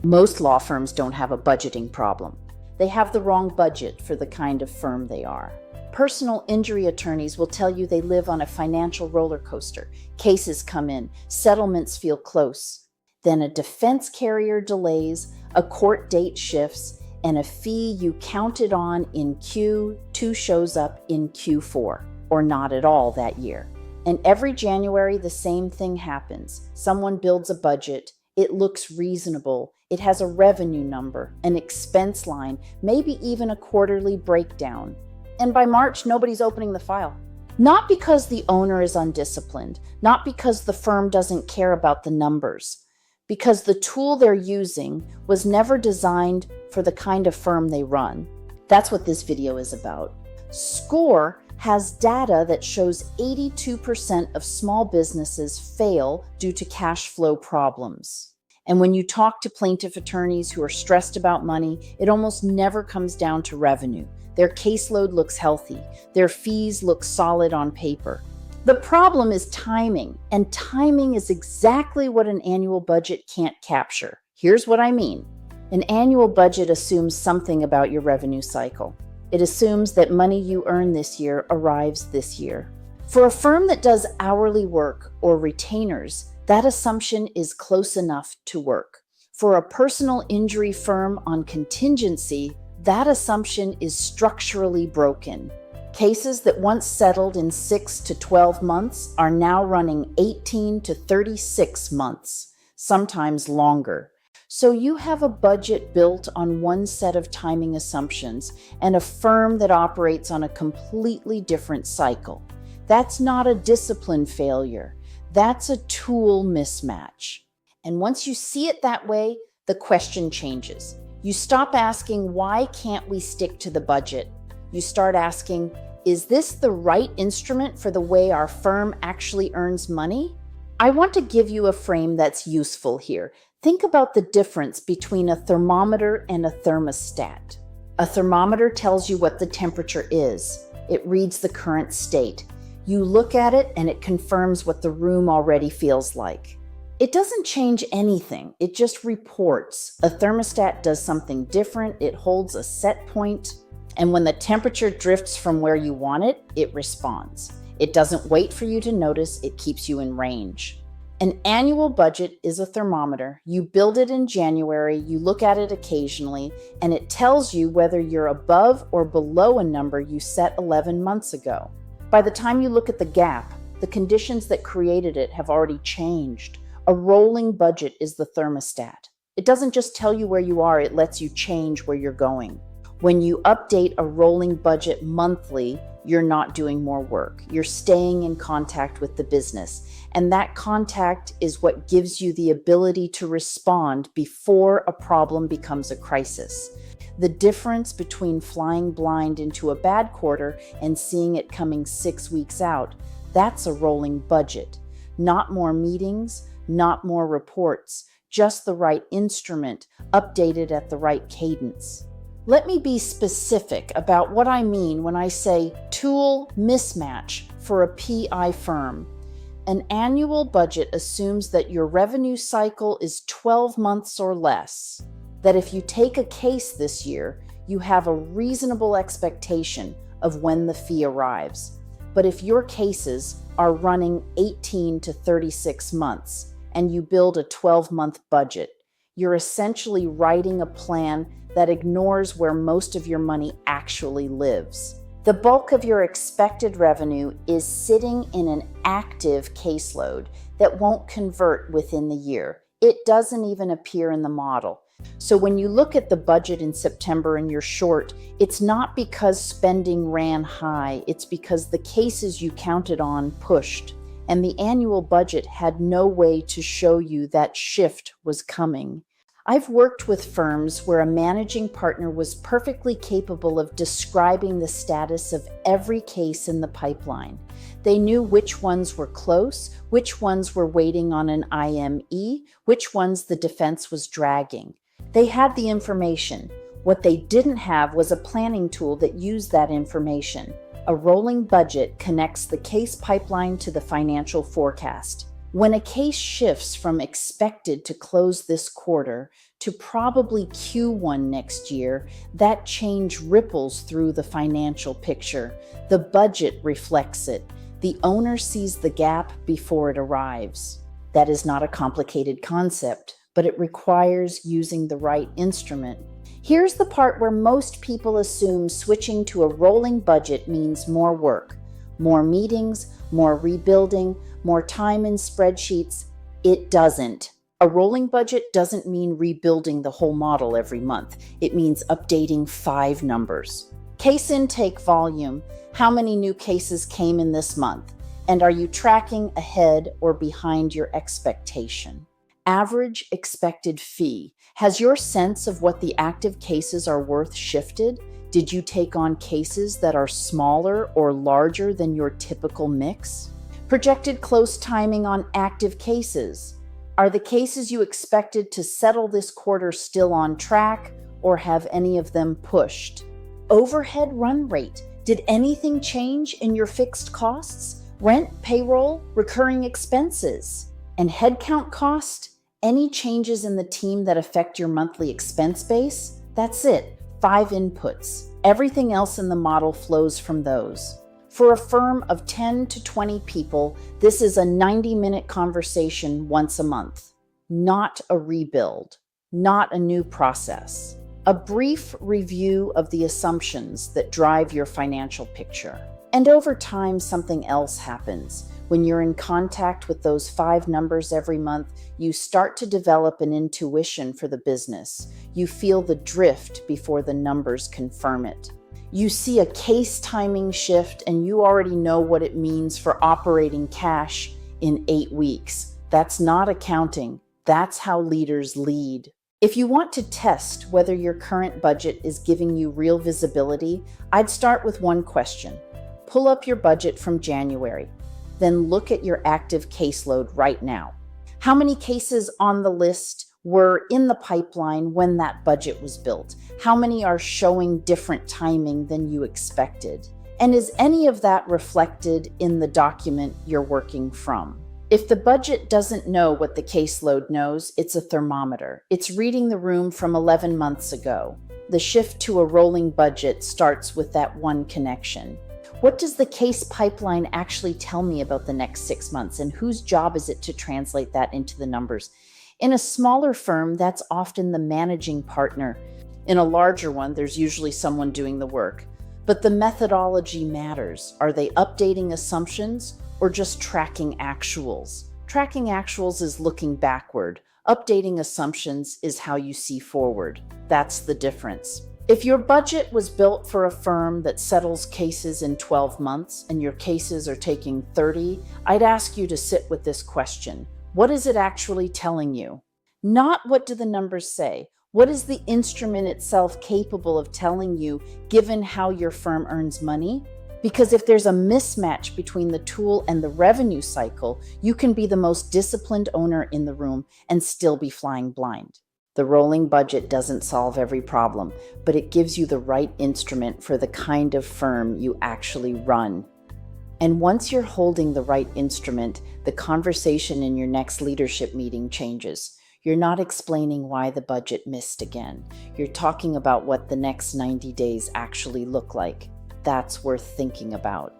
Most law firms don't have a budgeting problem. They have the wrong budget for the kind of firm they are. Personal injury attorneys will tell you they live on a financial roller coaster. Cases come in, settlements feel close. Then a defense carrier delays, a court date shifts, and a fee you counted on in Q2 shows up in Q4, or not at all that year. And every January, the same thing happens. Someone builds a budget. It looks reasonable. It has a revenue number, an expense line, maybe even a quarterly breakdown. And by March, nobody's opening the file. Not because the owner is undisciplined, not because the firm doesn't care about the numbers, because the tool they're using was never designed for the kind of firm they run. That's what this video is about. SCORE has data that shows 82% of small businesses fail due to cash flow problems. And when you talk to plaintiff attorneys who are stressed about money, it almost never comes down to revenue. Their caseload looks healthy. Their fees look solid on paper. The problem is timing, and timing is exactly what an annual budget can't capture. Here's what I mean. An annual budget assumes something about your revenue cycle. It assumes that money you earn this year arrives this year. For a firm that does hourly work or retainers, that assumption is close enough to work. For a personal injury firm on contingency, that assumption is structurally broken. Cases that once settled in 6 to 12 months are now running 18 to 36 months, sometimes longer. So you have a budget built on one set of timing assumptions and a firm that operates on a completely different cycle. That's not a discipline failure. That's a tool mismatch. And once you see it that way, the question changes. You stop asking, why can't we stick to the budget? You start asking, is this the right instrument for the way our firm actually earns money? I want to give you a frame that's useful here. Think about the difference between a thermometer and a thermostat. A thermometer tells you what the temperature is. It reads the current state. You look at it and it confirms what the room already feels like. It doesn't change anything, it just reports. A thermostat does something different, it holds a set point, and when the temperature drifts from where you want it, it responds. It doesn't wait for you to notice, it keeps you in range. An annual budget is a thermometer. You build it in January, you look at it occasionally, and it tells you whether you're above or below a number you set 11 months ago. By the time you look at the gap, the conditions that created it have already changed. A rolling budget is the thermostat. It doesn't just tell you where you are, it lets you change where you're going. When you update a rolling budget monthly, you're not doing more work. You're staying in contact with the business. And that contact is what gives you the ability to respond before a problem becomes a crisis. The difference between flying blind into a bad quarter and seeing it coming 6 weeks out, that's a rolling budget. Not more meetings, not more reports, just the right instrument, updated at the right cadence. Let me be specific about what I mean when I say tool mismatch for a PI firm. An annual budget assumes that your revenue cycle is 12 months or less. That if you take a case this year, you have a reasonable expectation of when the fee arrives. But if your cases are running 18 to 36 months and you build a 12-month budget, you're essentially writing a plan that ignores where most of your money actually lives. The bulk of your expected revenue is sitting in an active caseload that won't convert within the year. It doesn't even appear in the model. So when you look at the budget in September and you're short, it's not because spending ran high, it's because the cases you counted on pushed. And the annual budget had no way to show you that shift was coming. I've worked with firms where a managing partner was perfectly capable of describing the status of every case in the pipeline. They knew which ones were close, which ones were waiting on an IME, which ones the defense was dragging. They had the information. What they didn't have was a planning tool that used that information. A rolling budget connects the case pipeline to the financial forecast. When a case shifts from expected to close this quarter to probably Q1 next year, that change ripples through the financial picture. The budget reflects it. The owner sees the gap before it arrives. That is not a complicated concept, but it requires using the right instrument. Here's the part where most people assume switching to a rolling budget means more work, more meetings, more rebuilding, more time in spreadsheets. It doesn't. A rolling budget doesn't mean rebuilding the whole model every month. It means updating 5 numbers. Case intake volume. How many new cases came in this month? And are you tracking ahead or behind your expectation? Average expected fee. Has your sense of what the active cases are worth shifted? Did you take on cases that are smaller or larger than your typical mix? Projected close timing on active cases. Are the cases you expected to settle this quarter still on track, or have any of them pushed? Overhead run rate. Did anything change in your fixed costs? Rent, payroll, recurring expenses? And headcount cost? Any changes in the team that affect your monthly expense base? That's it. 5 inputs. Everything else in the model flows from those. For a firm of 10 to 20 people, this is a 90-minute conversation once a month. Not a rebuild, not a new process. A brief review of the assumptions that drive your financial picture. And over time, something else happens. When you're in contact with those 5 numbers every month, you start to develop an intuition for the business. You feel the drift before the numbers confirm it. You see a case timing shift and you already know what it means for operating cash in 8 weeks. That's not accounting. That's how leaders lead. If you want to test whether your current budget is giving you real visibility, I'd start with one question. Pull up your budget from January. Then look at your active caseload right now. How many cases on the list were in the pipeline when that budget was built? How many are showing different timing than you expected? And is any of that reflected in the document you're working from? If the budget doesn't know what the caseload knows, it's a thermometer. It's reading the room from 11 months ago. The shift to a rolling budget starts with that one connection. What does the case pipeline actually tell me about the next 6 months, and whose job is it to translate that into the numbers? In a smaller firm, that's often the managing partner. In a larger one, there's usually someone doing the work. But the methodology matters. Are they updating assumptions or just tracking actuals? Tracking actuals is looking backward. Updating assumptions is how you see forward. That's the difference. If your budget was built for a firm that settles cases in 12 months and your cases are taking 30, I'd ask you to sit with this question. What is it actually telling you? Not what do the numbers say. What is the instrument itself capable of telling you given how your firm earns money? Because if there's a mismatch between the tool and the revenue cycle, you can be the most disciplined owner in the room and still be flying blind. The rolling budget doesn't solve every problem, but it gives you the right instrument for the kind of firm you actually run. And once you're holding the right instrument, the conversation in your next leadership meeting changes. You're not explaining why the budget missed again. You're talking about what the next 90 days actually look like. That's worth thinking about.